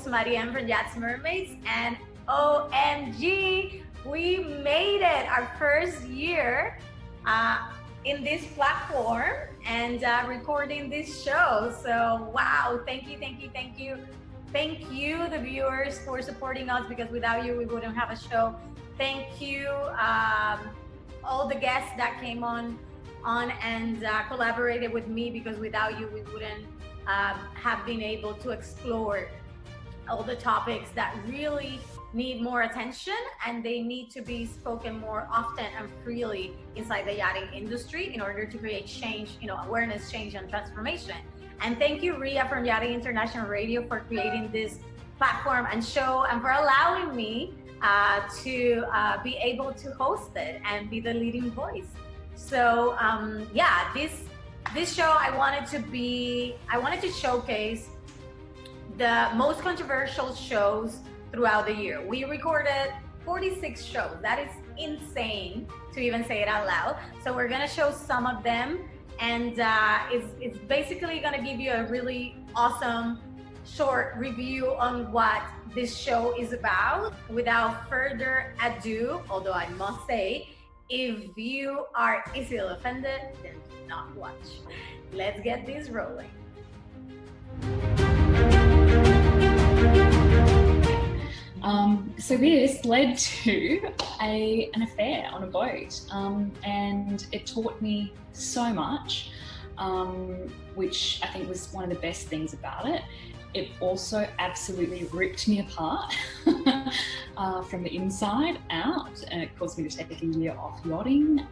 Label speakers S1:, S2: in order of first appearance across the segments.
S1: Marien from Yachts, Mermaids, and OMG, we made it, our first year in this platform and recording this show. So wow, thank you, the viewers, for supporting us, because without you we wouldn't have a show. Thank you all the guests that came on and collaborated with me, because without you we wouldn't have been able to explore all the topics that really need more attention, and they need to be spoken more often and freely inside the yachting industry in order to create change, awareness, change, and transformation. And thank you, Rhea from Yachting International Radio, for creating this platform and show, and for allowing me to be able to host it and be the leading voice. So yeah, this show I wanted to showcase the most controversial shows throughout the year. We recorded 46 shows. That is insane to even say it out loud. So we're gonna show some of them, and it's basically gonna give you a really awesome short review on what this show is about. Without further ado, although I must say, if you are easily offended, then do not watch. Let's get this rolling.
S2: So this led to an affair on a boat, and it taught me so much, which I think was one of the best things about it. It also absolutely ripped me apart from the inside out, and it caused me to take a year off yachting,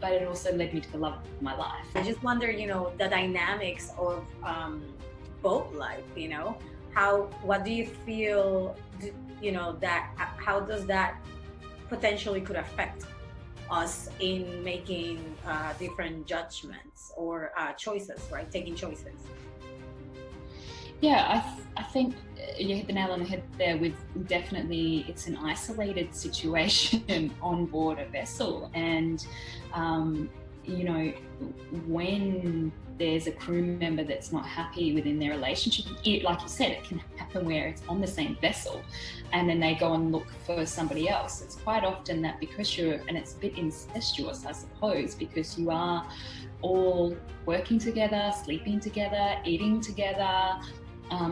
S2: but it also led me to the love of my life.
S1: I just wonder, the dynamics of boat life, what do you feel, how does that potentially could affect us in making different judgments or choices, right? Taking choices.
S2: Yeah, I think you hit the nail on the head there with definitely it's an isolated situation on board a vessel, and when there's a crew member that's not happy within their relationship, like you said, it can happen where it's on the same vessel and then they go and look for somebody else. It's quite often that because and it's a bit incestuous, I suppose, because you are all working together, sleeping together, eating together,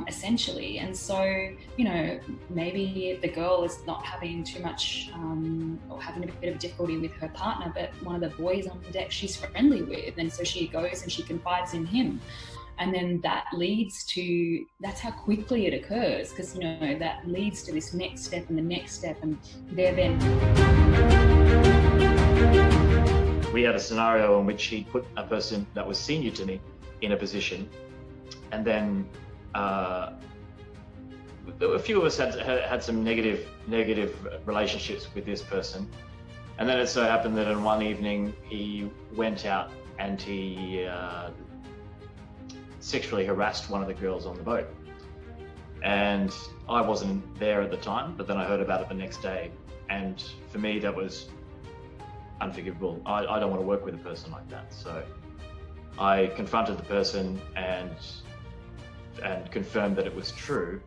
S2: essentially. And so, maybe the girl is not having too much or having a bit of difficulty with her partner, but one of the boys on deck she's friendly with, and so she goes and she confides in him. And then that leads to, that's how quickly it occurs, because that leads to this next step and the next step, and they're then.
S3: We had a scenario in which he put a person that was senior to me in a position, and then a few of us had some negative relationships with this person, and then it so happened that in one evening he went out and he sexually harassed one of the girls on the boat, and I wasn't there at the time, but then I heard about it the next day, and for me that was unforgivable. I don't want to work with a person like that, so I confronted the person and confirmed that it was true,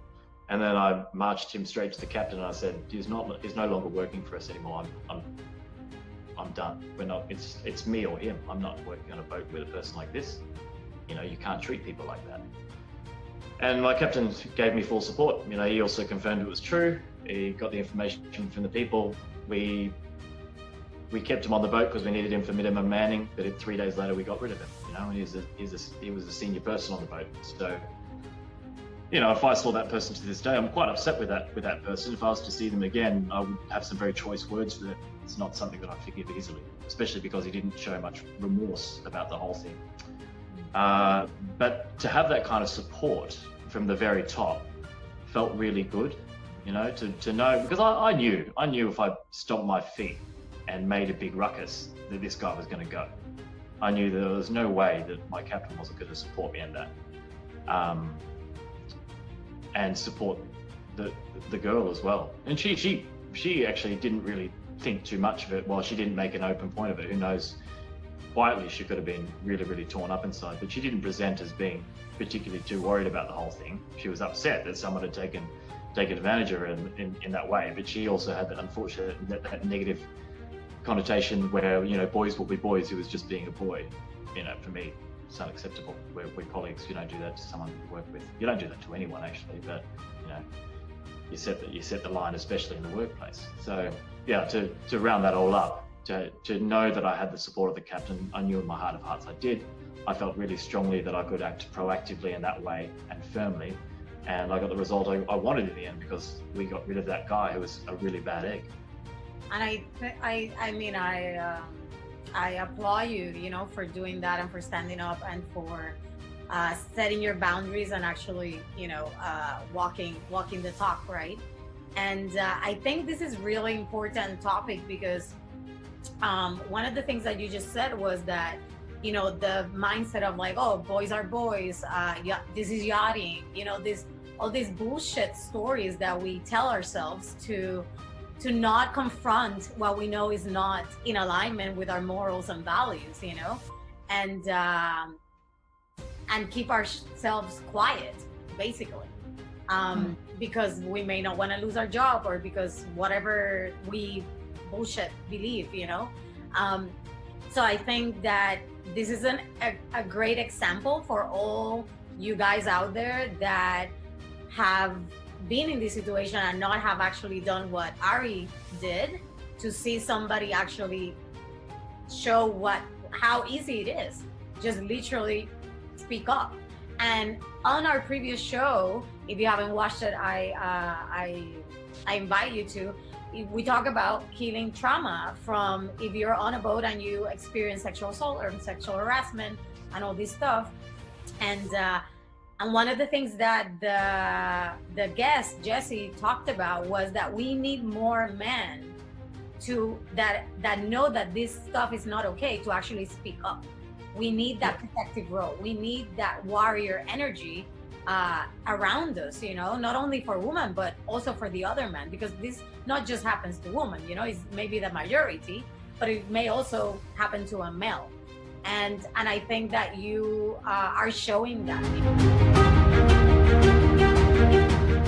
S3: and then I marched him straight to the captain and I said, he's no longer working for us anymore. I'm done. We're not. It's me or him. I'm not working on a boat with a person like this. You can't treat people like that. And my captain gave me full support. He also confirmed it was true. He got the information from the people. We kept him on the boat because we needed him for minimum manning, but 3 days later we got rid of him. And he was a senior person on the boat. So, if I saw that person to this day, I'm quite upset with that person. If I was to see them again, I would have some very choice words for it. It's not something that I forgive easily, especially because he didn't show much remorse about the whole thing. But to have that kind of support from the very top felt really good, to know, because I knew if I stomped my feet and made a big ruckus that this guy was going to go. I knew there was no way that my captain wasn't going to support me in that, and support the girl as well. And she actually didn't really think too much of it. Well, she didn't make an open point of it. Who knows quietly she could have been really, really torn up inside, but she didn't present as being particularly too worried about the whole thing. She was upset that someone had taken advantage of her in that way, but she also had that unfortunate, that negative connotation where, you know, boys will be boys. Who was just being a boy. You know, for me, it's unacceptable. We're colleagues. You don't do that to someone you work with. You don't do that to anyone, actually, but, you know, you set the line, especially in the workplace. So yeah, to round that all up, to know that I had the support of the captain, I knew in my heart of hearts I did. I felt really strongly that I could act proactively in that way and firmly, and I got the result I wanted in the end, because we got rid of that guy who was a really bad egg.
S1: And I mean, I applaud you, you know, for doing that and for standing up and for setting your boundaries and actually, you know, walking the talk, right? And I think this is really important topic, because one of the things that you just said was that, you know, the mindset of like, oh, boys are boys, this is yachting, you know, all these bullshit stories that we tell ourselves to not confront what we know is not in alignment with our morals and values, you know, and keep ourselves quiet, basically, because we may not want to lose our job, or because whatever we bullshit believe, you know. So I think that this is a great example for all you guys out there that have been in this situation and not have actually done what Ari did, to see somebody actually show how easy it is. Just literally speak up. And on our previous show, if you haven't watched it, I invite you to. We talk about healing trauma from if you're on a boat and you experience sexual assault or sexual harassment and all this stuff. And one of the things that the guest Jesse talked about was that we need more men that know that this stuff is not okay, to actually speak up. We need that protective role. We need that warrior energy around us, you know, not only for women, but also for the other men, because this not just happens to women, you know, it's maybe the majority, but it may also happen to a male. And I think that you are showing that.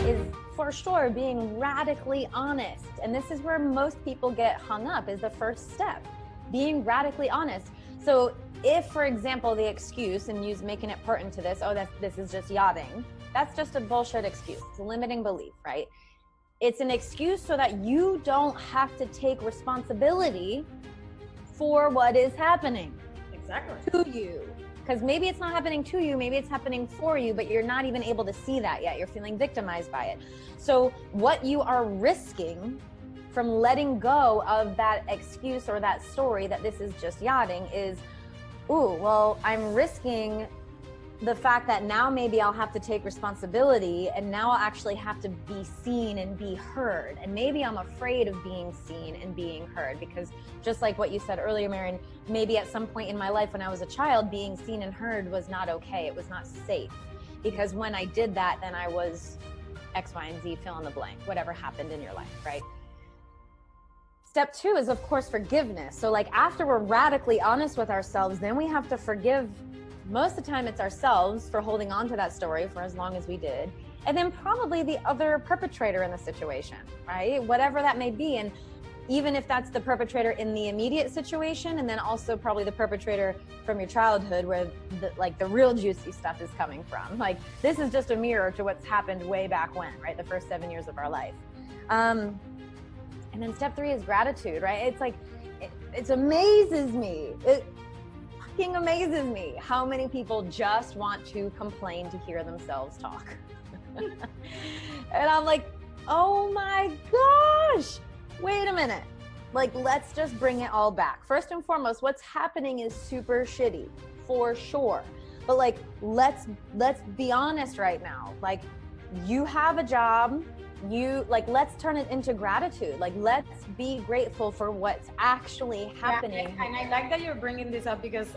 S4: Is for sure being radically honest. And this is where most people get hung up, is the first step, being radically honest. So if, for example, the excuse, and you's making it pertinent to this, oh, this is just yachting, that's just a bullshit excuse. It's a limiting belief, right? It's an excuse so that you don't have to take responsibility for what is happening.
S1: Exactly.
S4: To you. Because maybe it's not happening to you, maybe it's happening for you, but you're not even able to see that yet. You're feeling victimized by it. So what you are risking from letting go of that excuse or that story that this is just yachting is, ooh, well, I'm risking the fact that now maybe I'll have to take responsibility, and now I'll actually have to be seen and be heard. And maybe I'm afraid of being seen and being heard, because just like what you said earlier, Marien, maybe at some point in my life when I was a child, being seen and heard was not okay. It was not safe, because when I did that, then I was X, Y, and Z, fill in the blank, whatever happened in your life, right? Step two is, of course, forgiveness. So like after we're radically honest with ourselves, then we have to forgive. Most of the time it's ourselves for holding on to that story for as long as we did. And then probably the other perpetrator in the situation, right? Whatever that may be. And even if that's the perpetrator in the immediate situation, and then also probably the perpetrator from your childhood where the real juicy stuff is coming from. Like this is just a mirror to what's happened way back when, right? The first 7 years of our life. And then step three is gratitude, right? It's like, it amazes me. It fucking amazes me how many people just want to complain to hear themselves talk. And I'm like, oh my gosh, wait a minute. Like, let's just bring it all back. First and foremost, what's happening is super shitty, for sure. But like, let's be honest right now. Like, you have a job. Let's turn it into gratitude. Like, let's be grateful for what's actually happening.
S1: Yeah, and I like that you're bringing this up, because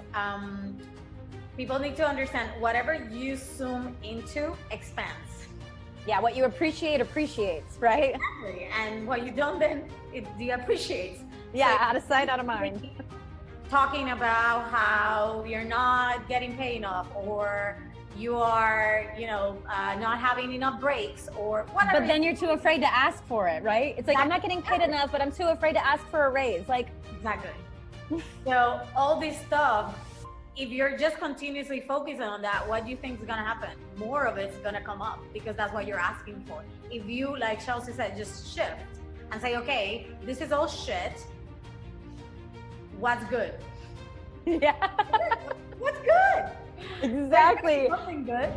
S1: people need to understand whatever you zoom into expands.
S4: Yeah, what you appreciate appreciates, right?
S1: Exactly. And what you don't, then it deappreciates.
S4: Yeah,
S1: so
S4: out of sight, out of mind.
S1: talking about how you're not getting paid enough, or you are, not having enough breaks, or whatever.
S4: But then you're too afraid to ask for it, right? It's like, I'm not getting paid enough, but I'm too afraid to ask for a raise. Like,
S1: exactly. So all this stuff, if you're just continuously focusing on that, what do you think is gonna happen? More of it's gonna come up, because that's what you're asking for. If you, like Chelsea said, just shift and say, okay, this is all shit. What's good?
S4: Yeah.
S1: What's good?
S4: Exactly.
S1: Something good.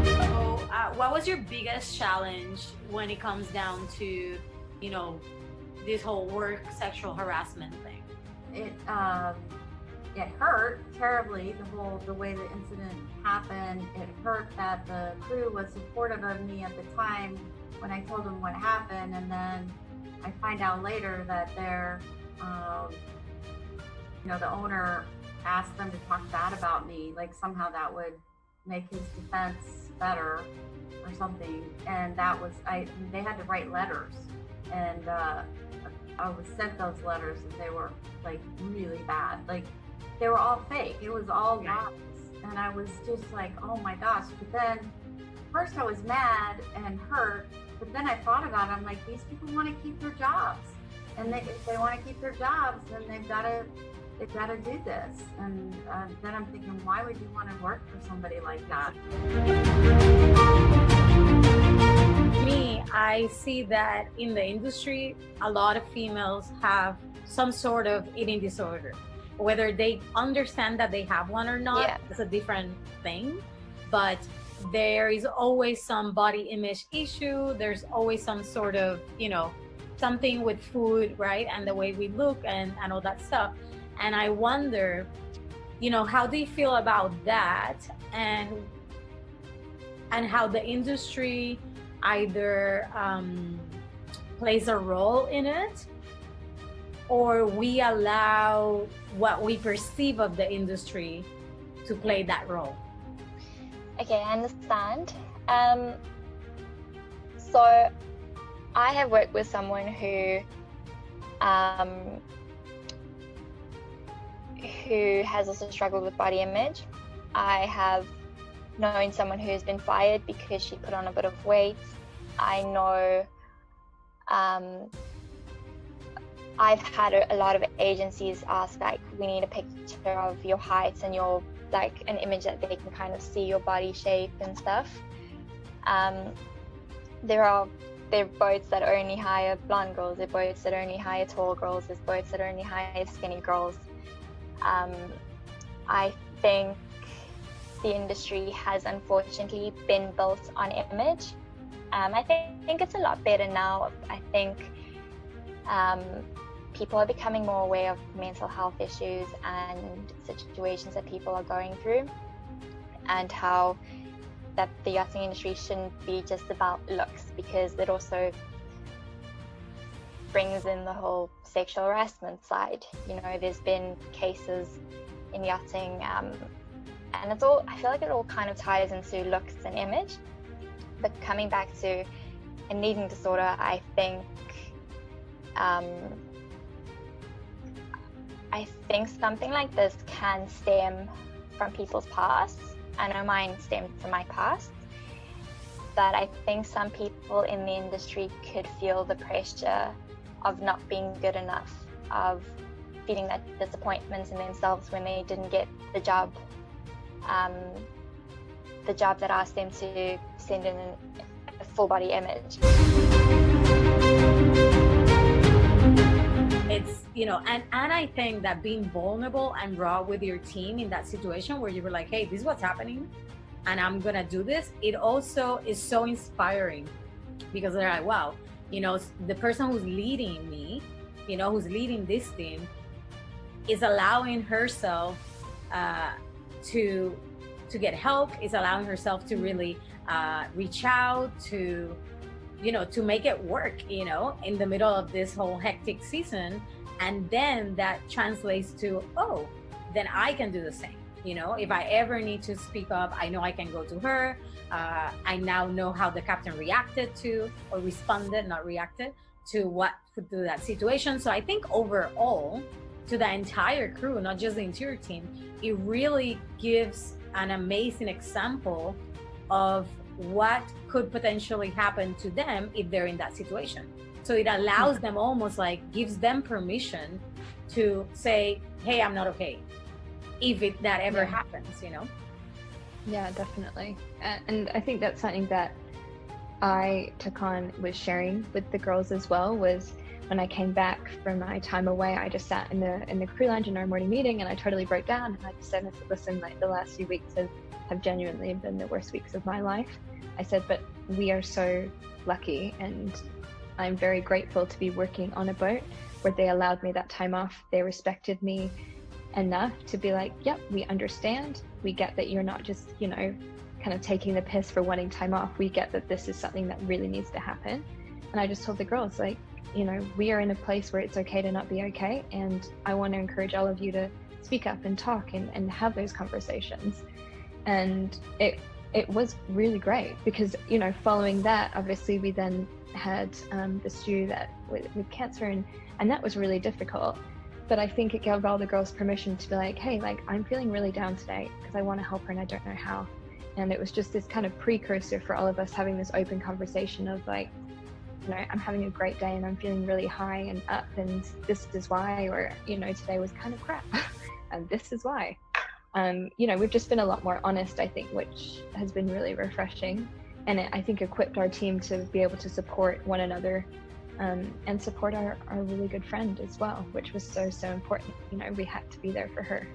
S5: So, what was your biggest challenge when it comes down to, this whole work sexual harassment thing?
S6: It hurt terribly, the way the incident happened. It hurt that the crew was supportive of me at the time when I told them what happened, and then I find out later that they're, the owner asked them to talk bad about me, like somehow that would make his defense better or something. And that was, they had to write letters, and I was sent those letters, and they were like really bad. Like they were all fake. It was all lies. And I was just like, oh my gosh. But then first I was mad and hurt, but then I thought about it. I'm like, these people want to keep their jobs, and if they want to keep their jobs, then they've got to do this. And then I'm thinking, why would you want to work for somebody like that?
S1: Me, I see that in the industry, a lot of females have some sort of eating disorder. Whether they understand that they have one or not, it's a different thing. But there is always some body image issue. There's always some sort of, something with food, right? And the way we look and all that stuff. And I wonder, how do you feel about that, and how the industry either plays a role in it, or we allow what we perceive of the industry to play that role?
S7: Okay, I understand. So I have worked with someone who has also struggled with body image. I have known someone who's been fired because she put on a bit of weight. I know I've had a lot of agencies ask, like, we need a picture of your height and your, like, an image that they can kind of see your body shape and stuff. There are boats that only hire blonde girls, there are boats that only hire tall girls, there's boats that only hire skinny girls. I think the industry has unfortunately been built on image. I think it's a lot better now. I think people are becoming more aware of mental health issues and situations that people are going through, and how that the yachting industry shouldn't be just about looks, because it also brings in the whole sexual harassment side. There's been cases in yachting, and it's all, I feel like it all kind of ties into looks and image. But coming back to an eating disorder, I think something like this can stem from people's past. I know mine stemmed from my past, but I think some people in the industry could feel the pressure of not being good enough, of feeling that disappointment in themselves when they didn't get the job that asked them to send in a full body image.
S1: It's, and I think that being vulnerable and raw with your team in that situation where you were like, hey, this is what's happening and I'm gonna do this, it also is so inspiring, because they're like, wow, the person who's leading me, who's leading this team, is allowing herself to get help, is allowing herself to really reach out, to make it work, in the middle of this whole hectic season. And then that translates to, oh, then I can do the same. If I ever need to speak up, I know I can go to her. I now know how the captain reacted to, or responded, not reacted, to what could do that situation. So I think overall, to the entire crew, not just the interior team, it really gives an amazing example of what could potentially happen to them if they're in that situation. So it allows them, almost like gives them permission to say, hey, I'm not okay, if that ever happens, you know?
S8: Yeah, definitely. And I think that's something that I took on with sharing with the girls as well, was when I came back from my time away, I just sat in the crew lounge in our morning meeting and I totally broke down, and I just said, listen, like the last few weeks have genuinely been the worst weeks of my life. I said, but we are so lucky, and I'm very grateful to be working on a boat where they allowed me that time off. They respected me enough to be like, yep, we understand. We get that you're not just, you know, kind of taking the piss for wanting time off. We get that this is something that really needs to happen. And I just told the girls, like, you know, we are in a place where it's okay to not be okay. And I want to encourage all of you to speak up and talk and have those conversations. And it was really great because, you know, following that, obviously we then had the Stu that with cancer, and that was really difficult. But I think it gave all the girls permission to be like, hey, like, I'm feeling really down today because I want to help her and I don't know how. And it was just this kind of precursor for all of us having this open conversation of like, you know, I'm having a great day and I'm feeling really high and up, and this is why, or, you know, today was kind of crap and this is why. You know, we've just been a lot more honest, I think, which has been really refreshing. And it, I think, equipped our team to be able to support one another and support our really good friend as well, which was so important. You know, we had to be there for her.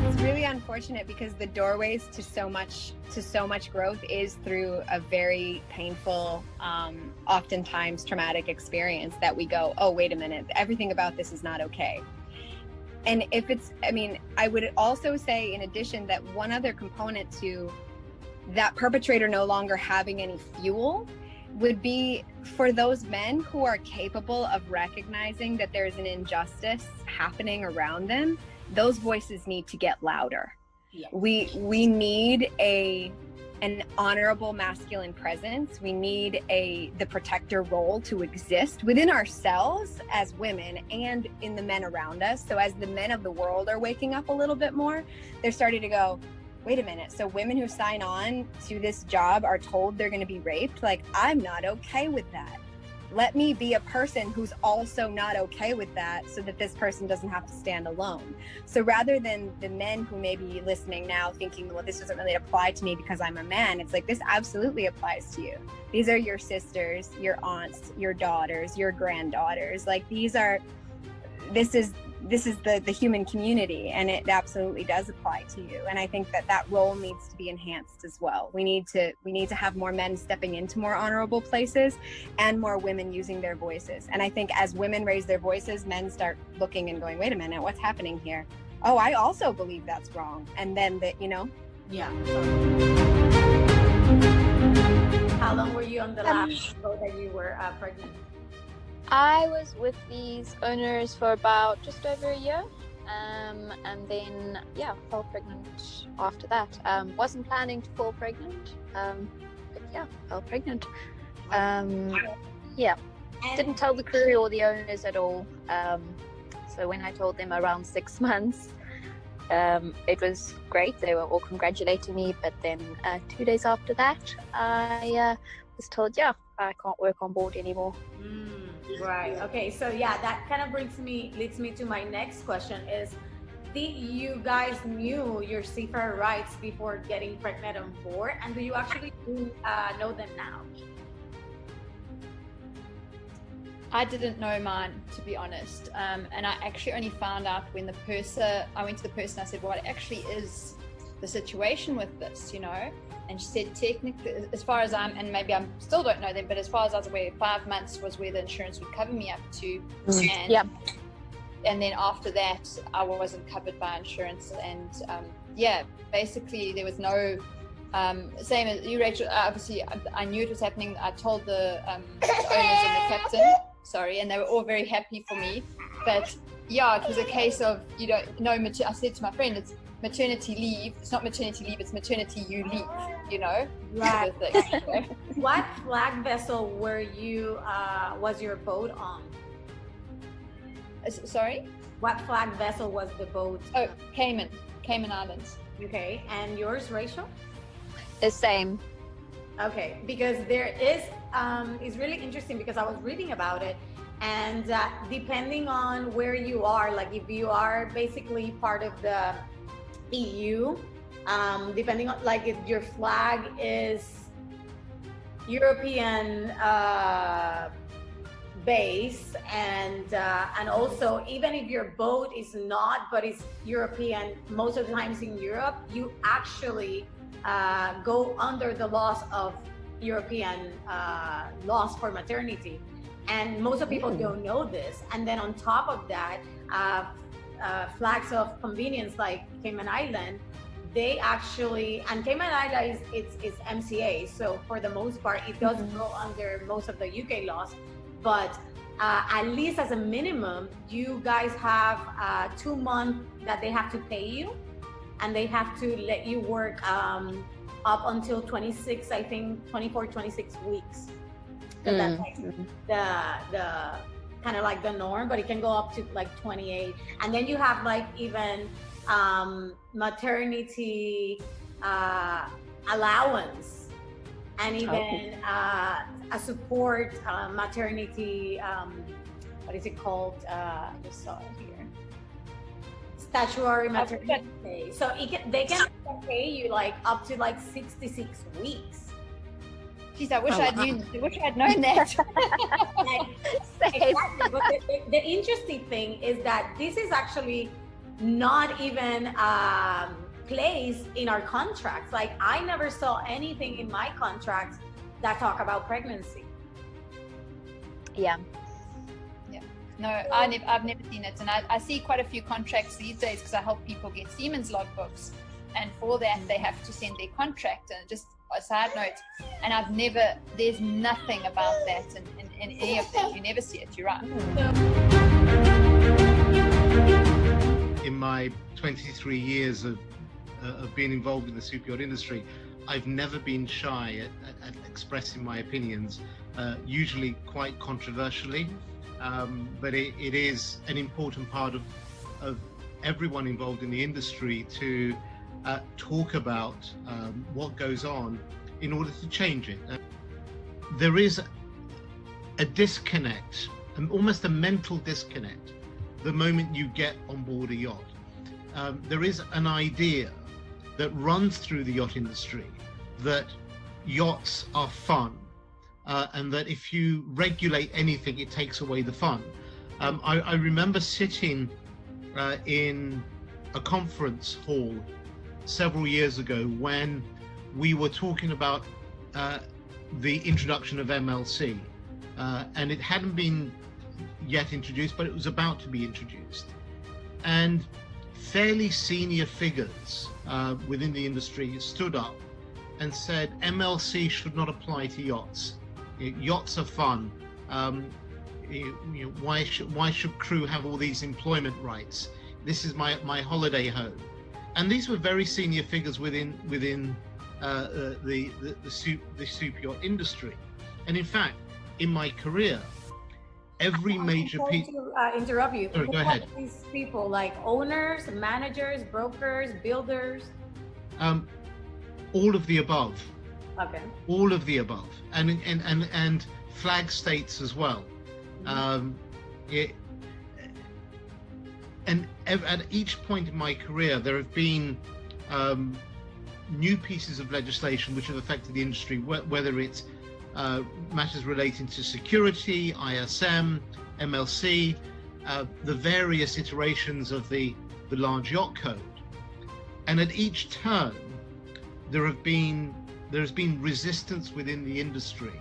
S9: It's really unfortunate because the doorways to so much growth is through a very painful, oftentimes traumatic experience that we go, oh, wait a minute, everything about this is not okay. And if it's, I mean, I would also say in addition that one other component to that perpetrator no longer having any fuel would be for those men who are capable of recognizing that there's an injustice happening around them. Those voices need to get louder. Yeah. We need an honorable masculine presence. We need the protector role to exist within ourselves as women and in the men around us. So as the men of the world are waking up a little bit more, they're starting to go, wait a minute, so women who sign on to this job are told they're going to be raped? Like, I'm not okay with that. Let me be a person who's also not okay with that, so that this person doesn't have to stand alone. So rather than the men who may be listening now thinking, well, this doesn't really apply to me because I'm a man, it's like, this absolutely applies to you. These are your sisters, your aunts, your daughters, your granddaughters. Like, this is the human community, and it absolutely does apply to you. And I think that role needs to be enhanced as well. We need to have more men stepping into more honorable places and more women using their voices. And I think as women raise their voices, men start looking and going, wait a minute, what's happening here? Oh, I also believe that's wrong. And then you know?
S1: Yeah. How long were you on the last boat that you were pregnant?
S7: I was with these owners for about just over a year, and then fell pregnant after that. Wasn't planning to fall pregnant, but fell pregnant. Didn't tell the crew or the owners at all. So when I told them around 6 months, it was great. They were all congratulating me, but then 2 days after that, I was told, I can't work on board anymore.
S1: Right. Okay. So that kind of leads me to my next question is, you guys knew your seafarer rights before getting pregnant on board, and do you actually know them now?
S10: I didn't know mine, to be honest, and I actually only found out when I went to the person. I said, what actually is the situation with this, you know? And she said, technically, as far as and maybe I still don't know them, but as far as I was aware, 5 months was where the insurance would cover me up to. And then after that, I wasn't covered by insurance. And basically there was no, same as you, Rachel, obviously I knew it was happening. I told the owners and the captain, and they were all very happy for me. But it was a case of, I said to my friend, it's maternity leave. It's not maternity leave, it's maternity you leave. you know.
S1: Right.
S10: Sort of thing.
S1: What flag vessel were you? Was your boat on?
S10: Sorry?
S1: What flag vessel was the boat?
S10: Oh, Cayman Islands.
S1: Okay, and yours, Rachel?
S4: The same.
S1: Okay, because there is, it's really interesting because I was reading about it, and depending on where you are, like if you are basically part of the EU, depending on, like if your flag is European base, and also even if your boat is not, but it's European, most of the times in Europe, you actually go under the laws of European laws for maternity, and most of people don't know this. And then on top of that, flags of convenience like Cayman Island, they actually, and Cayman Island is MCA, so for the most part it does go under most of the UK laws, but at least as a minimum, you guys have 2 months that they have to pay you, and they have to let you work up until 26, I think 24, 26 weeks. So that's like the kind of like the norm, but it can go up to like 28. And then you have like even maternity allowance, and even a support maternity, what is it called? I just saw it here. Statutory maternity pay. So they can pay you like up to like 66 weeks.
S10: Jeez, I wish I had known that.
S1: Exactly. But the interesting thing is that this is actually not even placed in our contracts. Like I never saw anything in my contracts that talk about pregnancy.
S4: Yeah.
S10: No, I've never seen it, and I see quite a few contracts these days because I help people get seamen's logbooks, and for that they have to send their contract. And just a side note, and there's nothing about that in any of them. You never see it. You're right.
S11: In my 23 years of being involved in the super yacht industry, I've never been shy at expressing my opinions, usually quite controversially. But it is an important part of everyone involved in the industry to talk about what goes on in order to change it. There is a disconnect, almost a mental disconnect, the moment you get on board a yacht. There is an idea that runs through the yacht industry that yachts are fun, and that if you regulate anything, it takes away the fun. I remember sitting in a conference hall several years ago when we were talking about the introduction of MLC, and it hadn't been yet introduced, but it was about to be introduced. And fairly senior figures within the industry stood up and said MLC should not apply to yachts. Yachts are fun. Why should crew have all these employment rights? This is my holiday home. And these were very senior figures within the super yacht industry. And in fact, in my career, every major piece.
S1: Interrupt you.
S11: Sorry, go ahead.
S1: These people, like owners, managers, brokers, builders.
S11: All of the above.
S1: Okay.
S11: All of the above, and flag states as well. And at each point in my career, there have been new pieces of legislation which have affected the industry, whether it's matters relating to security, ISM, MLC, the various iterations of the large yacht code. And at each turn, there has been resistance within the industry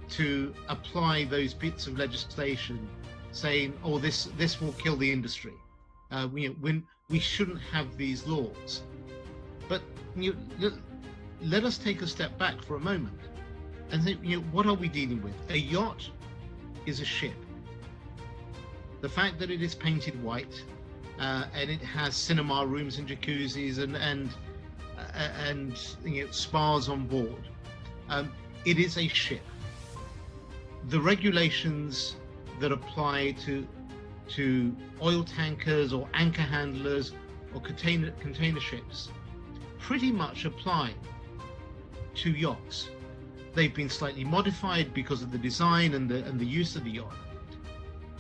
S11: to apply those bits of legislation, saying, "Oh, this will kill the industry. We shouldn't have these laws." But let us take a step back for a moment and think, what are we dealing with? A yacht is a ship. The fact that it is painted white and it has cinema rooms and jacuzzis and and spas on board. It is a ship. The regulations that apply to oil tankers or anchor handlers or container ships pretty much apply to yachts. They've been slightly modified because of the design and the use of the yacht.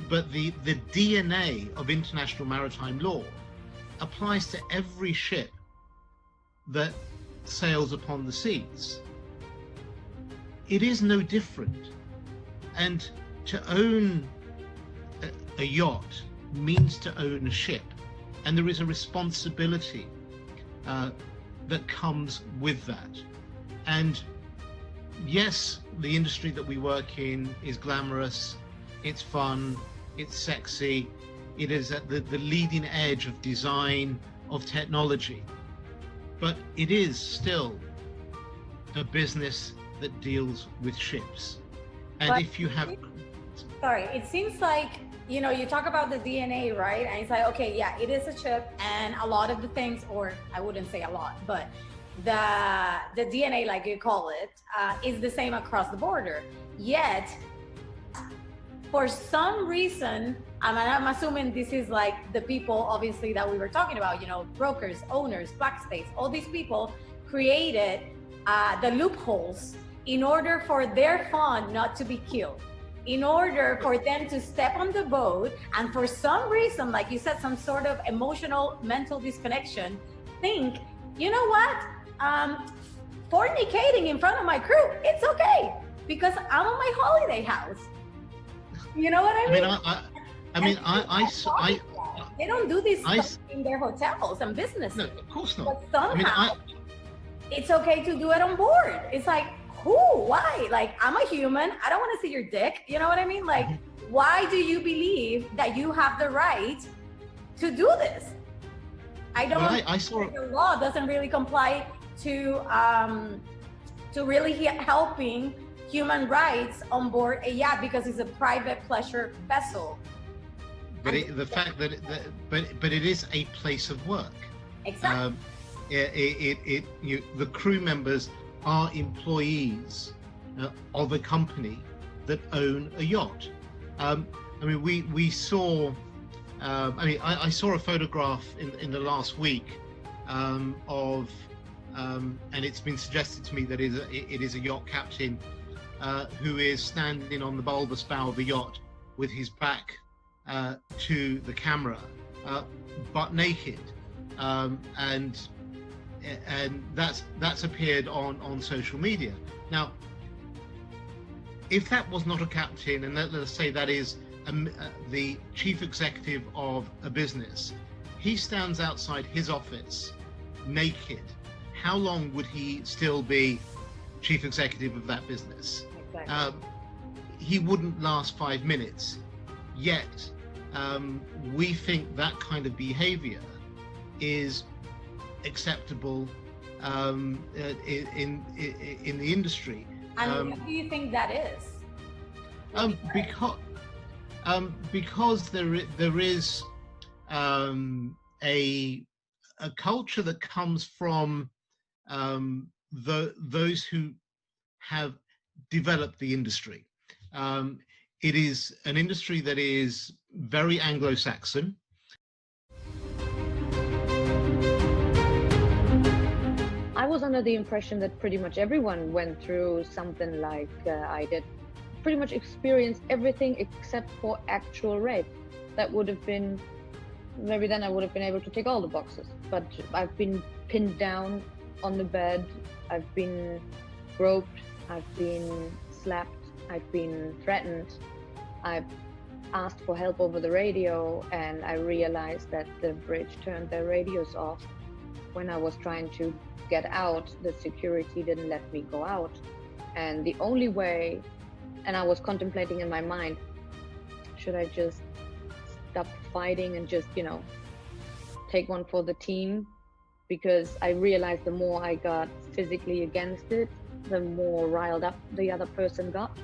S11: But the DNA of international maritime law applies to every ship that sails upon the seas. It is no different. And to own a yacht means to own a ship. And there is a responsibility that comes with that. And yes, the industry that we work in is glamorous, it's fun, it's sexy, it is at the leading edge of design, of technology. But it is still a business that deals with ships. And
S1: But
S11: if you have...
S1: Sorry, it seems like, you know, you talk about the DNA, right? And it's like, okay, yeah, it is a ship, and a lot of the things, or I wouldn't say a lot, but the DNA, like you call it, is the same across the border. Yet, for some reason, I'm assuming this is like the people, obviously, that we were talking about, you know, brokers, owners, black space, all these people created the loopholes in order for their fund not to be killed, in order for them to step on the boat, and for some reason, like you said, some sort of emotional, mental disconnection, think, you know what, fornicating in front of my crew, it's okay, because I'm on my holiday house. You know what I mean? They don't do this stuff in their hotels and businesses.
S11: No, of course not.
S1: But somehow, it's okay to do it on board. It's like, who? Why? Like, I'm a human. I don't want to see your dick. You know what I mean? Like, why do you believe that you have the right to do this? I don't.
S11: Well, I saw
S1: the law doesn't really comply to really helping human rights on board a yacht, because it's a private pleasure vessel.
S11: But the fact that, but it is a place of work.
S1: Exactly.
S11: The crew members are employees of a company that own a yacht. I mean, we saw. I saw a photograph in the last week of, and it's been suggested to me that it is a yacht captain who is standing on the bulbous bow of a yacht with his back to the camera, butt naked, and that's appeared on social media. Now, if that was not a captain, and let's say that is the chief executive of a business, he stands outside his office naked, how long would he still be chief executive of that business? Exactly. He wouldn't last 5 minutes. Yet we think that kind of behavior is acceptable in the industry.
S1: And what do you think that is?
S11: Because there is a culture that comes from those who have developed the industry. It is an industry that is very Anglo-Saxon.
S12: I was under the impression that pretty much everyone went through something like I did. Pretty much experienced everything except for actual rape. That would have been, maybe then I would have been able to tick all the boxes. But I've been pinned down on the bed, I've been groped, I've been slapped, I've been threatened, I've asked for help over the radio, and I realized that the bridge turned their radios off. When I was trying to get out, the security didn't let me go out. And the only way, and I was contemplating in my mind, should I just stop fighting and just, you know, take one for the team? Because I realized the more I got physically against it, the more riled up the other person got.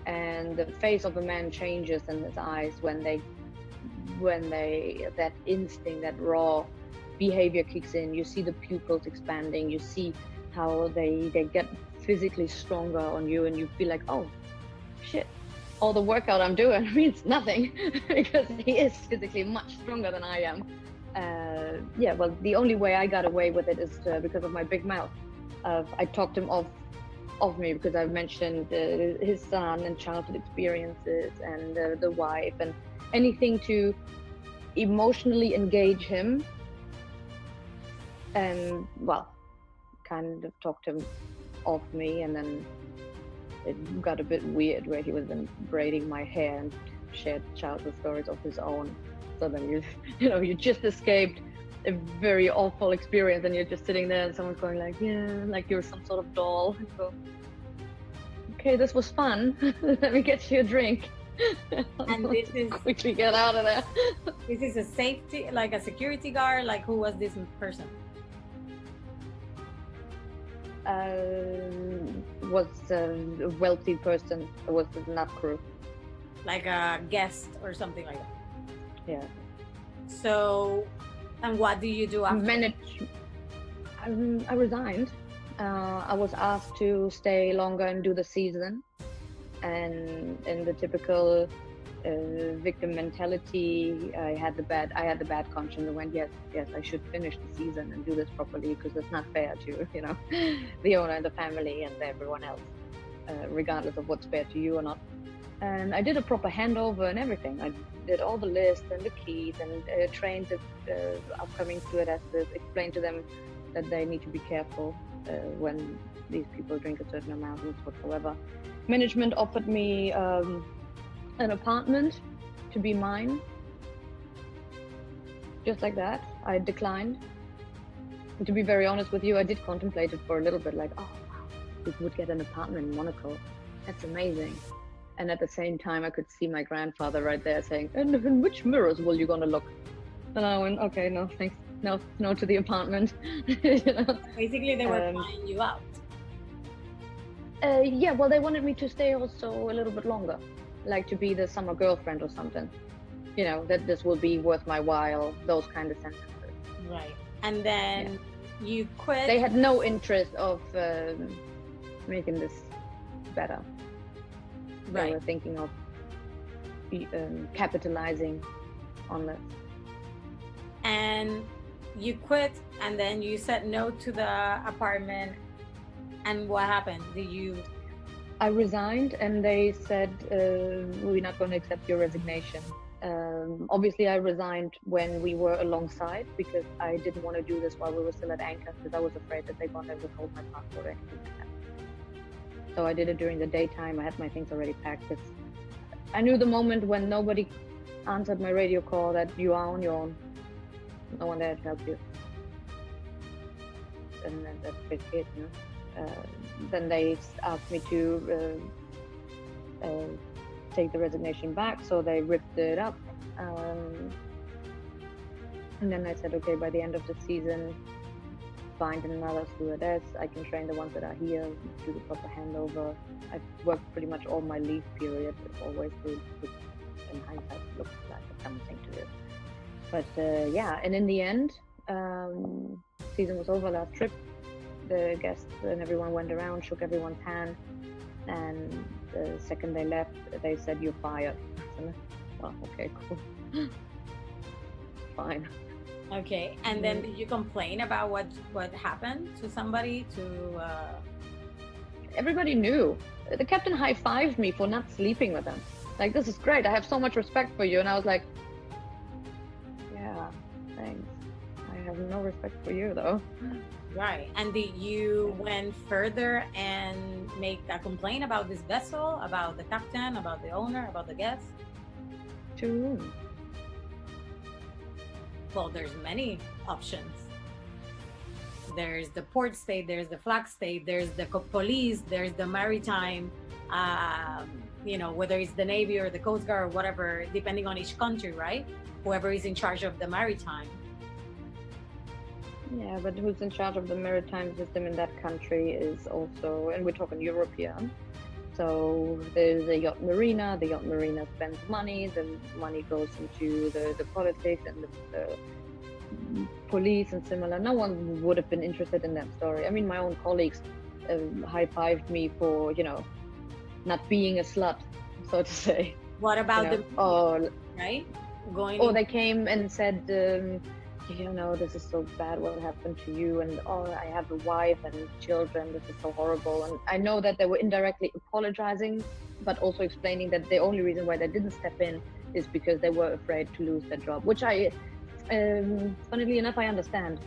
S12: And the face of a man changes in his eyes when they that instinct, that raw behavior kicks in. You see the pupils expanding. You see how they get physically stronger on you, and you feel like, oh shit, all the workout I'm doing means nothing because he is physically much stronger than I am. Yeah, well, the only way I got away with it is because of my big mouth. I talked him off me because I've mentioned his son and childhood experiences and the wife and anything to emotionally engage him, and well, kind of talked him off me. And then it got a bit weird where he was then braiding my hair and shared childhood stories of his own. So then you just escaped a very awful experience, and you're just sitting there and someone's going like, yeah, like you're some sort of doll. And go, okay, this was fun. Let me get you a drink.
S5: And this is
S12: quickly get out of there.
S5: This is a safety, like a security guard. Like, who was this person?
S12: Was a wealthy person. It was not crew.
S5: Like a guest or something like that.
S12: Yeah.
S5: So, and what do you do after?
S12: I resigned. I was asked to stay longer and do the season, and in the typical victim mentality, I had the bad conscience and went, yes, I should finish the season and do this properly because it's not fair to the owner and the family and everyone else, regardless of what's fair to you or not. And I did a proper handover and everything. I did all the lists and the keys and trained the upcoming stewardesses, explained to them that they need to be careful when these people drink a certain amount and whatsoever. Management offered me an apartment to be mine. Just like that. I declined. And to be very honest with you, I did contemplate it for a little bit, like, oh wow, we would get an apartment in Monaco. That's amazing. And at the same time, I could see my grandfather right there saying, and in which mirrors will you gonna look? And I went, okay, no, thanks. No to the apartment.
S5: Basically, they were flying you out.
S12: Yeah, well, they wanted me to stay also a little bit longer, like to be the summer girlfriend or something. That this will be worth my while, those kind of sentences.
S5: Right. And then you quit.
S12: They had no interest of making this better.
S5: Right.
S12: They were thinking of capitalizing on this.
S5: And you quit, and then you said no to the apartment. And what happened?
S12: I resigned, and they said, we're not going to accept your resignation. Obviously, I resigned when we were alongside because I didn't want to do this while we were still at anchor because I was afraid that they're going to withhold my passport or anything like that. So I did it during the daytime. I had my things already packed. I knew the moment when nobody answered my radio call that you are on your own. No one there to help you. And that's basically it, Then they asked me to take the resignation back, so they ripped it up. And then I said, okay, by the end of the season, find another stewardess. I can train the ones that are here, do the proper handover. I've worked pretty much all my leave period. It always did, in hindsight, looks like something to do. But and in the end, season was over, last trip. The guests and everyone went around, shook everyone's hand, and the second they left, they said, you're fired. Oh, okay, cool. Fine.
S5: Okay, and then did you complain about what happened to somebody?
S12: Everybody knew. The captain high-fived me for not sleeping with them. Like, this is great, I have so much respect for you. And I was like, yeah, thanks. I have no respect for you, though.
S5: Right. And did you went further and make a complaint about this vessel, about the captain, about the owner, about the guests?
S12: To whom?
S5: Well, there's many options. There's the port state, there's the flag state, there's the police, there's the maritime, whether it's the Navy or the Coast Guard or whatever, depending on each country, right? Whoever is in charge of the maritime.
S12: Yeah, but who's in charge of the maritime system in that country is also, and we're talking European. So there's a yacht marina. The yacht marina spends money. The money goes into the politics and police and similar, no one would have been interested in that story. I mean, my own colleagues high-fived me for, not being a slut, so to say.
S5: What about the right?
S12: Or they came and said, this is so bad what happened to you, and I have a wife and children, this is so horrible. And I know that they were indirectly apologizing, but also explaining that the only reason why they didn't step in is because they were afraid to lose their job, which funnily enough, I understand.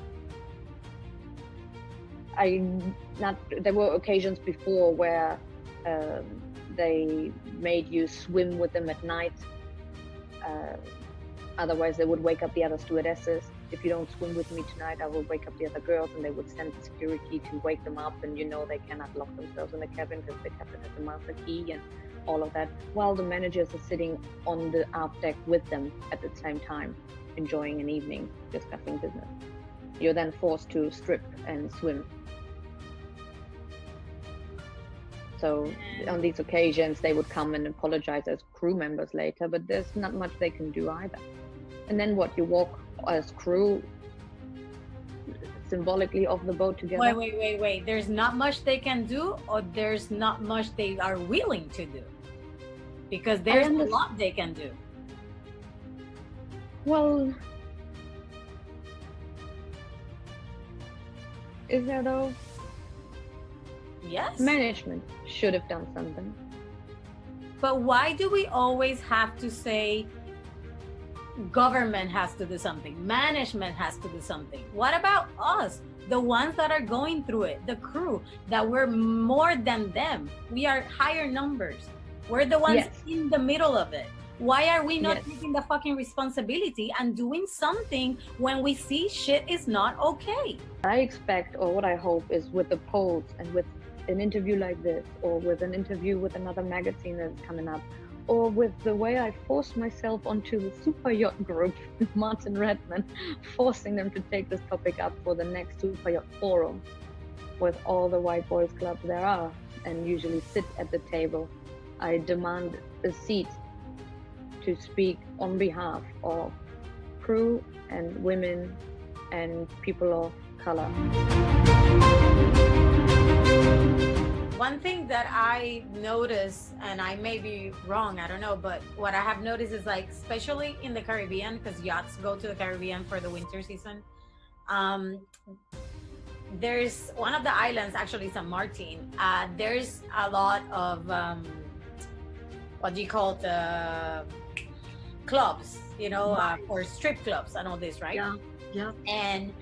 S12: There were occasions before where they made you swim with them at night. Otherwise, they would wake up the other stewardesses. If you don't swim with me tonight, I will wake up the other girls, and they would send security to wake them up. And they cannot lock themselves in the cabin because the captain has the master key and all of that. While the managers are sitting on the aft deck with them at the same time, enjoying an evening, discussing business. You're then forced to strip and swim. So on these occasions, they would come and apologize as crew members later, but there's not much they can do either. And then what? You walk as crew symbolically off the boat together?
S5: Wait. There's not much they can do, or there's not much they are willing to do? Because there's a lot they can do.
S12: Well, is there though?
S5: Yes.
S12: Management should have done something.
S5: But why do we always have to say government has to do something, management has to do something? What about us, the ones that are going through it, the crew, that we're more than them? We are higher numbers. We're the ones in the middle of it. Why are we not taking the fucking responsibility and doing something when we see shit is not okay?
S12: I expect, or what I hope, is with the polls and with an interview like this, or with an interview with another magazine that's coming up, or with the way I forced myself onto the Super Yacht group, Martin Redman, forcing them to take this topic up for the next Super Yacht Forum, with all the white boys clubs there are, and usually sit at the table. I demand a seat to speak on behalf of crew and women and people of color.
S5: One thing that I noticed, and I may be wrong, I don't know, but what I have noticed is, like, especially in the Caribbean, because yachts go to the Caribbean for the winter season, there's one of the islands, actually St. Martin, there's a lot of what do you call it, clubs, for strip clubs and all this, right?
S13: Yeah.
S5: And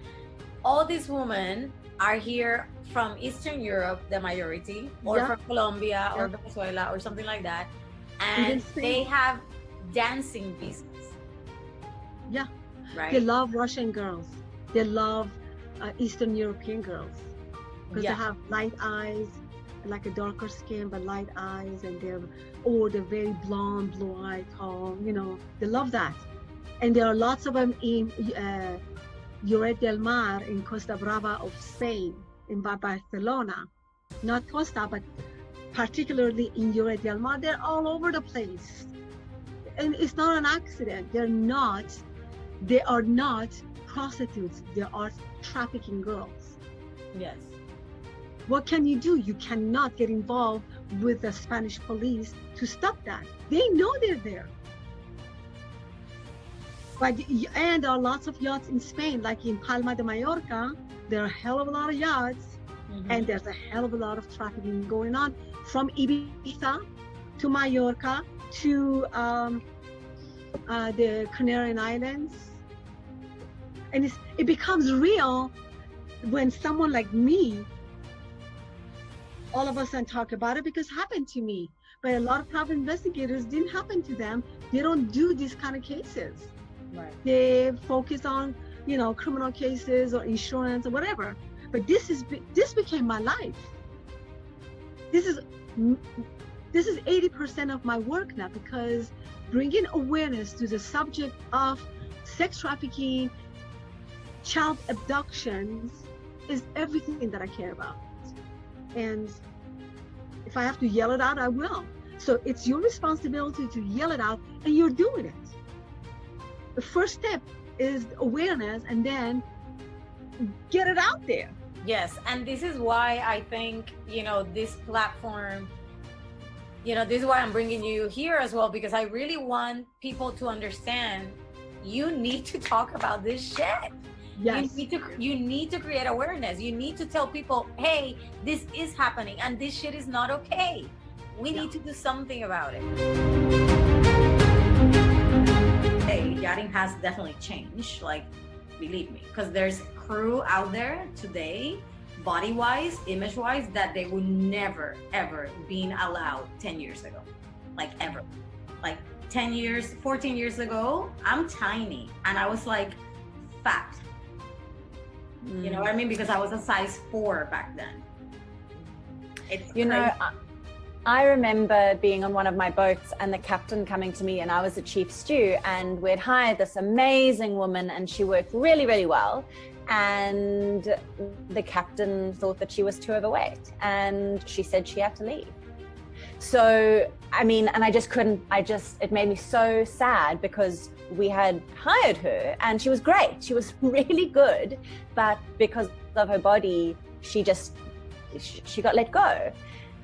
S5: all these women are here from Eastern Europe, the majority, or from Colombia or Venezuela or something like that, and they have dancing visas.
S13: Yeah,
S5: right.
S13: They love Russian girls. They love Eastern European girls because they have light eyes, like a darker skin but light eyes, and they're very blonde, blue-eyed, tall. They love that, and there are lots of them in Lloret del Mar in Costa Brava of Spain, in Barcelona, not Costa, but particularly in Lloret del Mar. They're all over the place, and it's not an accident. They are not prostitutes. They are trafficking girls.
S5: Yes.
S13: What can you do? You cannot get involved with the Spanish police to stop that. They know they're there. And there are lots of yachts in Spain, like in Palma de Mallorca. There are a hell of a lot of yachts, and there's a hell of a lot of trafficking going on from Ibiza to Mallorca to the Canary Islands. And it becomes real when someone like me, all of a sudden talk about it, because it happened to me. But a lot of private investigators didn't happen to them. They don't do these kind of cases.
S5: Right.
S13: They focus on, criminal cases or insurance or whatever. But this became my life. This is 80% of my work now, because bringing awareness to the subject of sex trafficking, child abductions is everything that I care about. And if I have to yell it out, I will. So it's your responsibility to yell it out, and you're doing it. The first step is awareness, and then get it out there.
S5: Yes, and this is why I think, this platform, this is why I'm bringing you here as well, because I really want people to understand you need to talk about this shit.
S13: Yes.
S5: You need to create awareness. You need to tell people, hey, this is happening and this shit is not okay. We need to do something about it. Hey, yachting has definitely changed, like, believe me, because there's crew out there today, body-wise, image-wise, that they would never, ever been allowed 10 years ago, like ever. Like 10 years, 14 years ago, I'm tiny and I was like fat. You know what I mean? Because I was a size 4 back then. It's crazy.
S4: I remember being on one of my boats and the captain coming to me, and I was the chief stew, and we'd hired this amazing woman and she worked really, really well. And the captain thought that she was too overweight and she said she had to leave. So, I mean, and it made me so sad because we had hired her and she was great. She was really good, but because of her body, she got let go.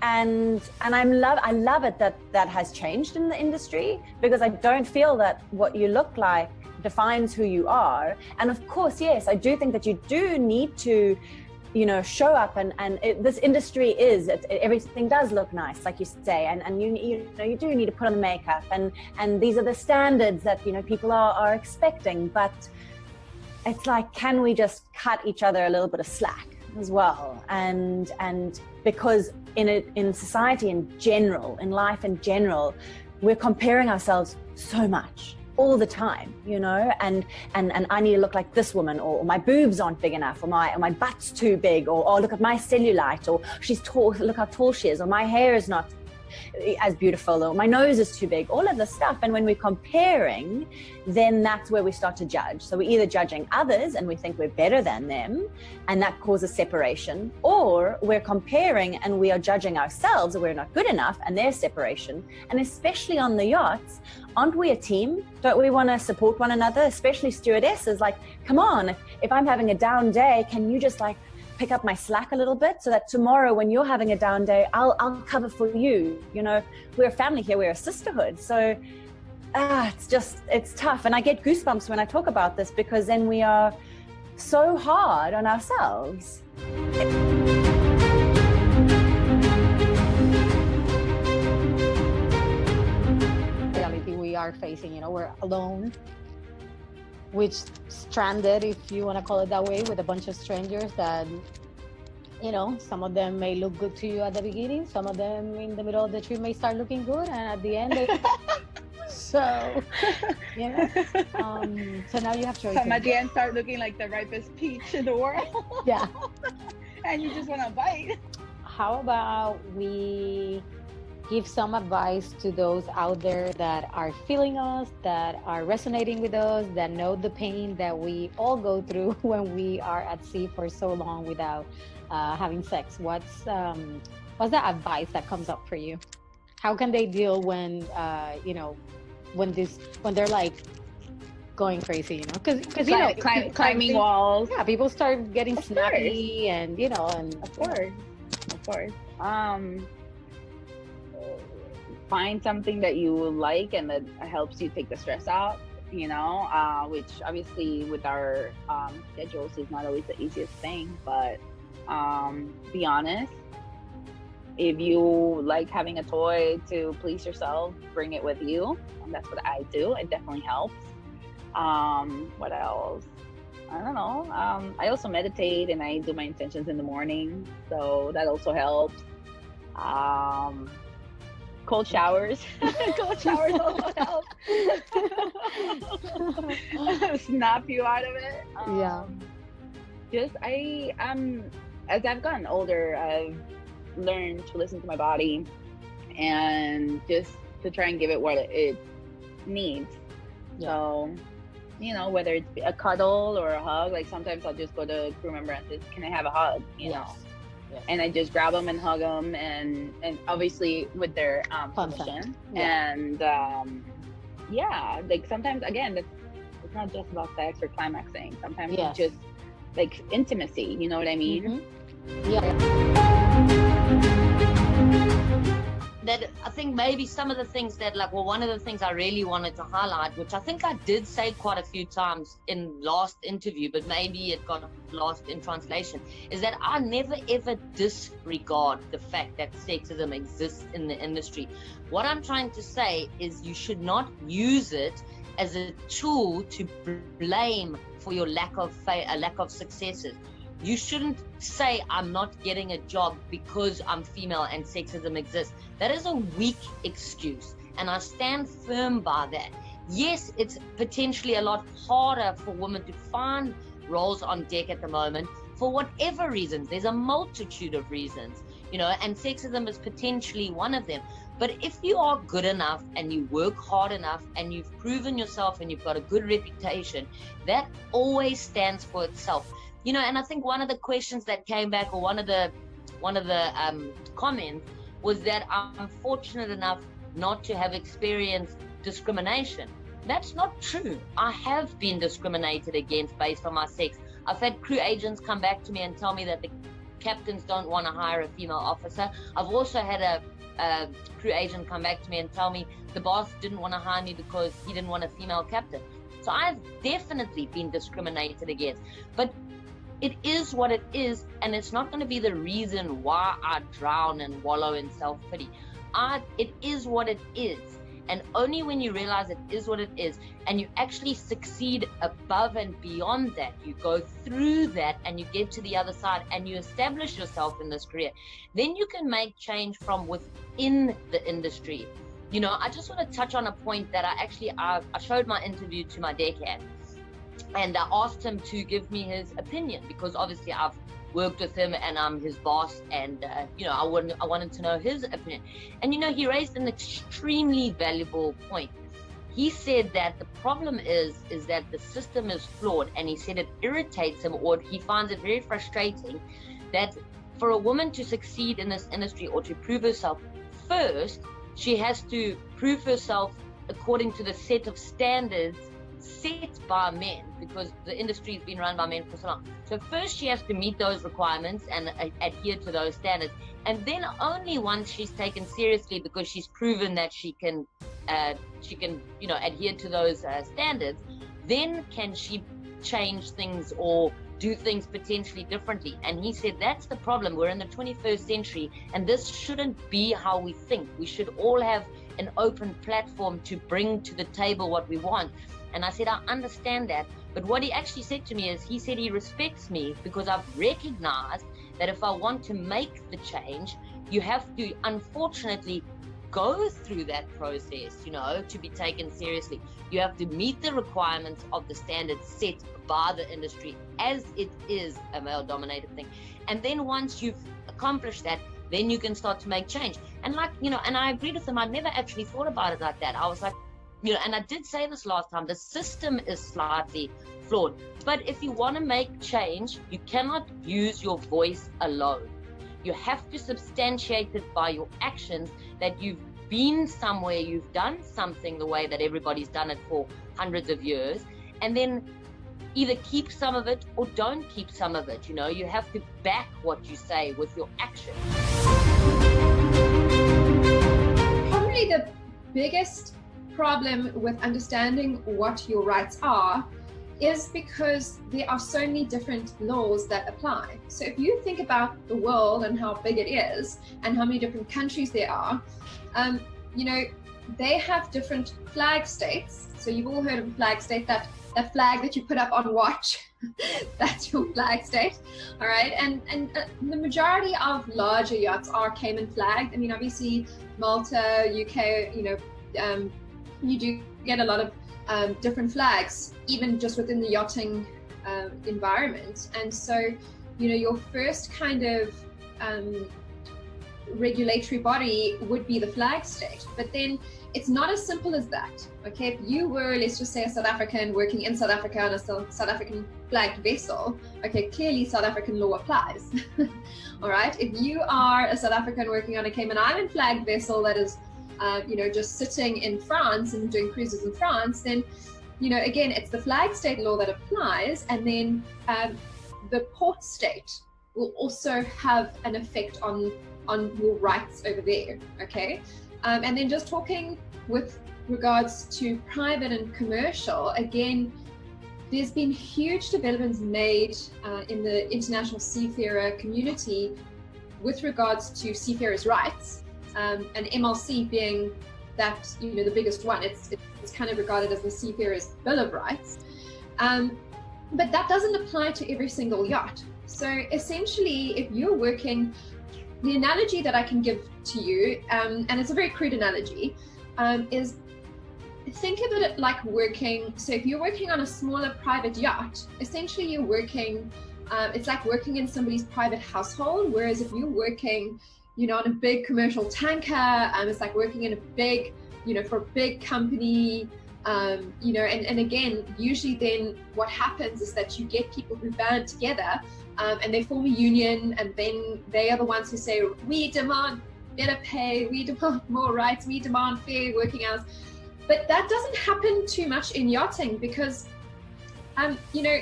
S4: And I love it that has changed in the industry, because I don't feel that what you look like defines who you are. And of course, yes, I do think that you do need to, show up, and this industry everything does look nice, like you say, and you do need to put on the makeup, and these are the standards that people are expecting. But it's like, can we just cut each other a little bit of slack as well? And because in society in general, in life in general, we're comparing ourselves so much all the time, and I need to look like this woman, or my boobs aren't big enough, or my butt's too big, or look at my cellulite, or she's tall, look how tall she is, or my hair is not as beautiful, or my nose is too big, all of this stuff. And when we're comparing, then that's where we start to judge. So we're either judging others and we think we're better than them, and that causes separation, or we're comparing and we are judging ourselves, or we're not good enough, and there's separation. And especially on the yachts, aren't we a team? Don't we want to support one another? Especially stewardesses, like, come on, if I'm having a down day, can you just pick up my slack a little bit, so that tomorrow when you're having a down day, I'll cover for you. We're a family here, we're a sisterhood. So it's tough. And I get goosebumps when I talk about this, because then we are so hard on ourselves.
S5: Reality we are facing, we're alone, which stranded, if you want to call it that way, with a bunch of strangers that, some of them may look good to you at the beginning, some of them in the middle of the trip may start looking good, and at the end so so now you have choices.
S10: Some at the end start looking like the ripest peach in the world.
S5: Yeah.
S10: And you just want to bite.
S5: How about we give some advice to those out there that are feeling us, that are resonating with us, that know the pain that we all go through when we are at sea for so long without having sex? What's the advice that comes up for you? How can they deal when when they're like going crazy, because
S10: climbing walls.
S5: Yeah, people start getting snappy, and and
S10: of course. Find something that you like and that helps you take the stress out, which obviously with our schedules is not always the easiest thing, but be honest. If you like having a toy to please yourself, bring it with you. That's what I do. It definitely helps. What else? I don't know. I also meditate and I do my intentions in the morning, so that also helps. Cold showers. Cold showers also help. Snap you out of it. As I've gotten older, I've learned to listen to my body and just to try and give it what it needs. So, whether it's a cuddle or a hug, like sometimes I'll just go to crew member and say, can I have a hug? Yes. And I just grab them and hug them, and obviously with their permission. And like sometimes, again,
S14: It's not just about sex or climaxing. Sometimes
S5: Yes.
S14: it's just like intimacy, you know what I mean?
S15: That I think maybe some of the things that one of the things I really wanted to highlight, which I think I did say quite a few times in last interview, but maybe it got lost in translation, is that I never ever disregard the fact that sexism exists in the industry. What I'm trying to say is you should not use it as a tool to blame for your lack of successes. You shouldn't say I'm not getting a job because I'm female and sexism exists. That is a weak excuse, and I stand firm by that. Yes, it's potentially a lot harder for women to find roles on deck at the moment for whatever reasons. There's a multitude of reasons, and sexism is potentially one of them. But if you are good enough and you work hard enough and you've proven yourself and you've got a good reputation, that always stands for itself. And I think one of the questions that came back, or one of the comments, was that I'm fortunate enough not to have experienced discrimination. That's not true. I have been discriminated against based on my sex. I've had crew agents come back to me and tell me that the captains don't want to hire a female officer. I've also had a crew agent come back to me and tell me the boss didn't want to hire me because he didn't want a female captain. So I've definitely been discriminated against. But it is what it is, and it's not going to be the reason why I drown and wallow in self-pity. It is what it is, and only when you realize it is what it is, and you actually succeed above and beyond that, you go through that and you get to the other side and you establish yourself in this career, then you can make change from within the industry. I just want to touch on a point that I showed my interview to my deckhand. And I asked him to give me his opinion, because obviously I've worked with him and I'm his boss, and I wanted to know his opinion. And he raised an extremely valuable point. He said that the problem is that the system is flawed, and he said it irritates him, or he finds it very frustrating, that for a woman to succeed in this industry or to prove herself, first she has to prove herself according to the set of standards set by men, because the industry has been run by men for so long. So first she has to meet those requirements and adhere to those standards, and then only once she's taken seriously because she's proven that she can adhere to those standards, then can she change things or do things potentially differently. And he said that's the problem. We're in the 21st century, and this shouldn't be how we think. We should all have an open platform to bring to the table what we want. And I said, I understand that. But what he actually said to me is, he said he respects me because I've recognized that if I want to make the change, you have to, unfortunately, go through that process, to be taken seriously. You have to meet the requirements of the standards set by the industry, as it is a male-dominated thing. And then once you've accomplished that, then you can start to make change. And and I agreed with him. I never actually thought about it like that. I was like, and I did say this last time, the system is slightly flawed. But if you want to make change, you cannot use your voice alone. You have to substantiate it by your actions, that you've been somewhere, you've done something the way that everybody's done it for hundreds of years, and then either keep some of it or don't keep some of it. You have to back what you say with your action.
S16: Probably the biggest problem with understanding what your rights are is because there are so many different laws that apply. So if you think about the world and how big it is and how many different countries there are, they have different flag states. So you've all heard of a flag state, that flag that you put up on watch, that's your flag state, all right? And the majority of larger yachts are Cayman flagged. I mean, obviously Malta, UK, you do get a lot of different flags, even just within the yachting environment. And so, your first kind of regulatory body would be the flag state. But then it's not as simple as that, okay? If you were, let's just say, a South African working in South Africa on a South African flagged vessel, okay, clearly South African law applies, all right? If you are a South African working on a Cayman Island flagged vessel that is just sitting in France and doing cruises in France, then you know, again, it's the flag state law that applies, and then the port state will also have an effect on your rights over there, okay? And then just talking with regards to private and commercial, again, there's been huge developments made in the international seafarer community with regards to seafarers' rights, and MLC being that, you know, the biggest one. It's kind of regarded as the Seafarers' Bill of Rights, but that doesn't apply to every single yacht. So essentially, if you're working, the analogy that I can give to you, and it's a very crude analogy, is think of it like working. So if you're working on a smaller private yacht, essentially you're working, it's like working in somebody's private household, whereas if you're working, you know, on a big commercial tanker, it's like working in a big, you know, for a big company, you know, and again, usually then what happens is that you get people who band together and they form a union, and then they are the ones who say, we demand better pay, we demand more rights, we demand fair working hours. But that doesn't happen too much in yachting because, you know,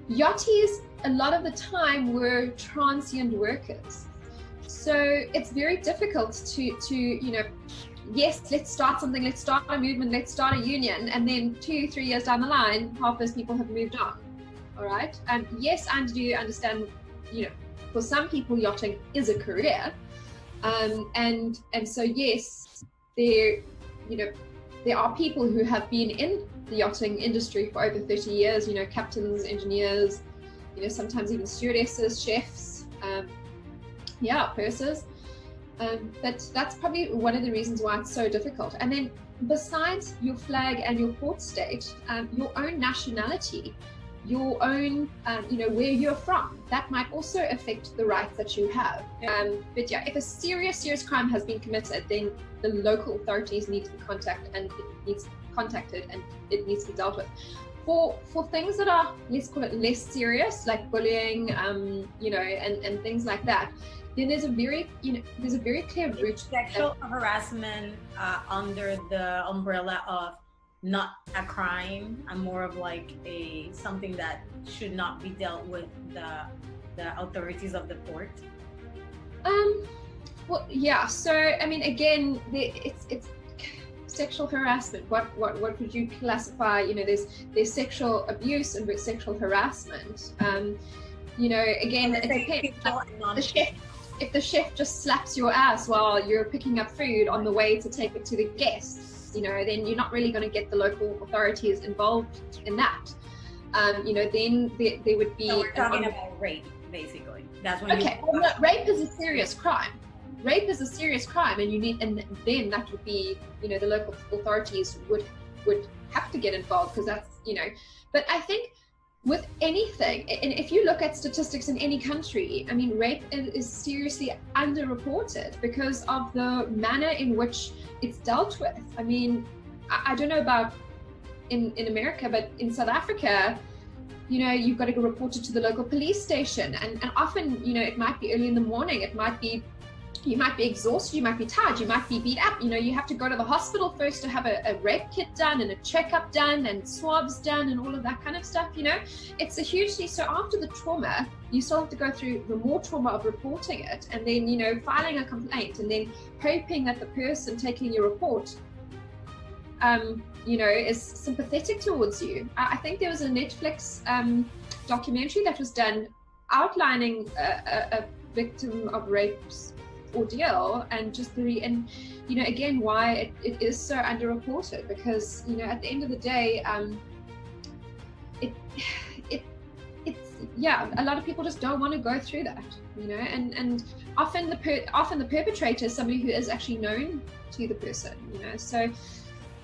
S16: yachties a lot of the time were transient workers. So it's very difficult to you know, yes, let's start something, let's start a movement, let's start a union, and then 2-3 years down the line, half those people have moved on. All right. And yes, I do understand, you know, for some people, yachting is a career. And so, yes, there, you know, there are people who have been in the yachting industry for over 30 years, you know, captains, engineers, you know, sometimes even stewardesses, chefs, yeah, pursers. But that's probably one of the reasons why it's so difficult. And then besides your flag and your port state, your own nationality, your own, you know, where you're from, that might also affect the rights that you have. But yeah, if a serious crime has been committed, then the local authorities need to be contacted, and it needs to be dealt with. For things that are, let's call it less serious, like bullying, you know, and things like that, then there's a very, you know, there's a very clear route.
S5: Sexual harassment under the umbrella of not a crime, and more of like something that should not be dealt with the authorities of the port.
S16: Well, yeah. So I mean, again, it's sexual harassment. What would you classify? You know, there's sexual abuse and sexual harassment. You know, again, it depends. If the chef just slaps your ass while you're picking up food on the way to take it to the guests, you know, then you're not really going to get the local authorities involved in that. You know, then there would be.
S5: So we're talking about rape, basically. That's when.
S16: Okay, well, no, rape is a serious crime. Rape is a serious crime, and then that would be, you know, the local authorities would have to get involved, because that's, you know. But I think with anything, and if you look at statistics in any country, I mean, rape is seriously underreported because of the manner in which it's dealt with. I mean, I don't know about in America, but in South Africa, you know, you've got to go report it to the local police station, and often, you know, it might be early in the morning, it might be, you might be exhausted, you might be tired, you might be beat up, you know, you have to go to the hospital first to have a rape kit done and a checkup done and swabs done and all of that kind of stuff, you know. It's a hugely, so after the trauma, you still have to go through the more trauma of reporting it, and then, you know, filing a complaint, and then hoping that the person taking your report, you know, is sympathetic towards you. I think there was a Netflix documentary that was done outlining a victim of rape's ordeal, and just and you know, again, why it is so underreported, because, you know, at the end of the day, it's yeah, a lot of people just don't want to go through that, you know, and often the perpetrator is somebody who is actually known to the person, you know. So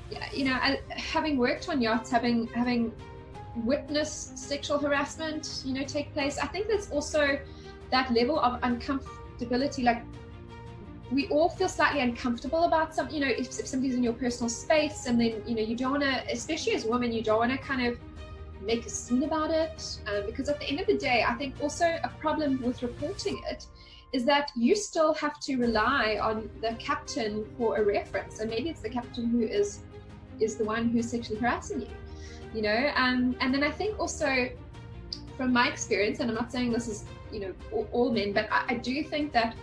S16: yeah, you know, having worked on yachts, having witnessed sexual harassment, you know, take place, I think there's also that level of uncomfortability. Like, we all feel slightly uncomfortable about some, you know, if somebody's in your personal space, and then, you know, you don't want to, especially as women, you don't want to kind of make a scene about it, because at the end of the day, I think also a problem with reporting it is that you still have to rely on the captain for a reference, and maybe it's the captain who is is the one who's sexually harassing you, you know. And then I think also from my experience, and I'm not saying this is, you know, all men, but I do think that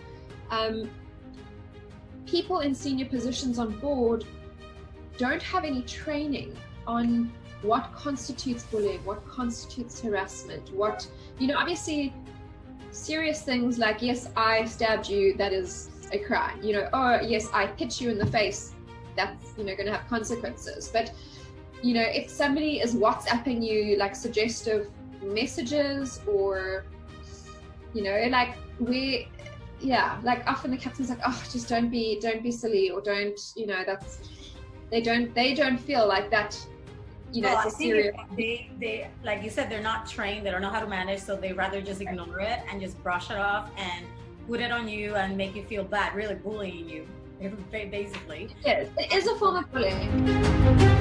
S16: people in senior positions on board don't have any training on what constitutes bullying, what constitutes harassment, what, you know, obviously serious things like, yes, I stabbed you, that is a crime, you know, or yes, I hit you in the face, that's, you know, going to have consequences. But, you know, if somebody is WhatsApping you like suggestive messages, or, you know, like like often the captain's like, oh, just don't be silly, or don't, you know, that's, they don't feel like that, you know, it's a serious.
S5: They like you said, they're not trained, they don't know how to manage, so they rather just ignore it and just brush it off and put it on you and make you feel bad, really bullying you, basically.
S16: Yes, it is a form of bullying.